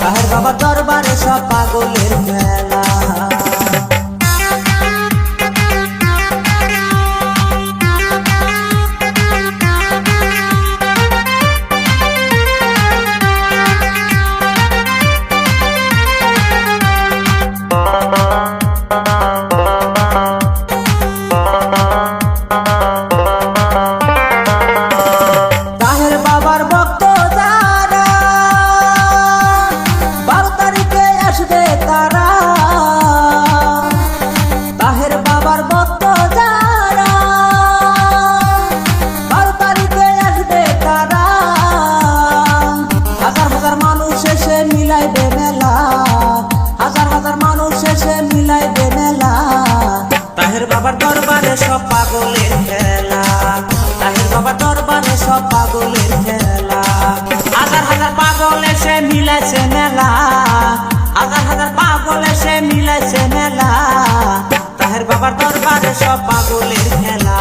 তাহের বাবার দরবারে সব পাগলের খেলা। তাহের বাবার ভক্ত যারা 12 তারিখে আসবে তারা, তাহের বাবার ভক্ত যারা 12 তারিখে আসবে তারা। হাজার হাজার মানুষ এসে মিলাইবে মেলা, হাজার হাজার মানুষ এসে মিলাইবে মেলা। তাহের বাবার দরবারে সব পাগলের খেলা, তাহের বাবার দরবারে সব পাগলের খেলা। হাজার হাজার পাগল এসে মিলাইছে মেলা, হাজার হাজার পাগল এসে মিলাইছে মেলা। তাহের বাবার দরবারে সব পাগলের খেলা,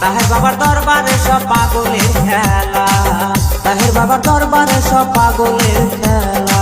তাহের বাবার দরবারে সব পাগলের খেলা, তাহের বাবার দরবারে সব পাগলের খেলা।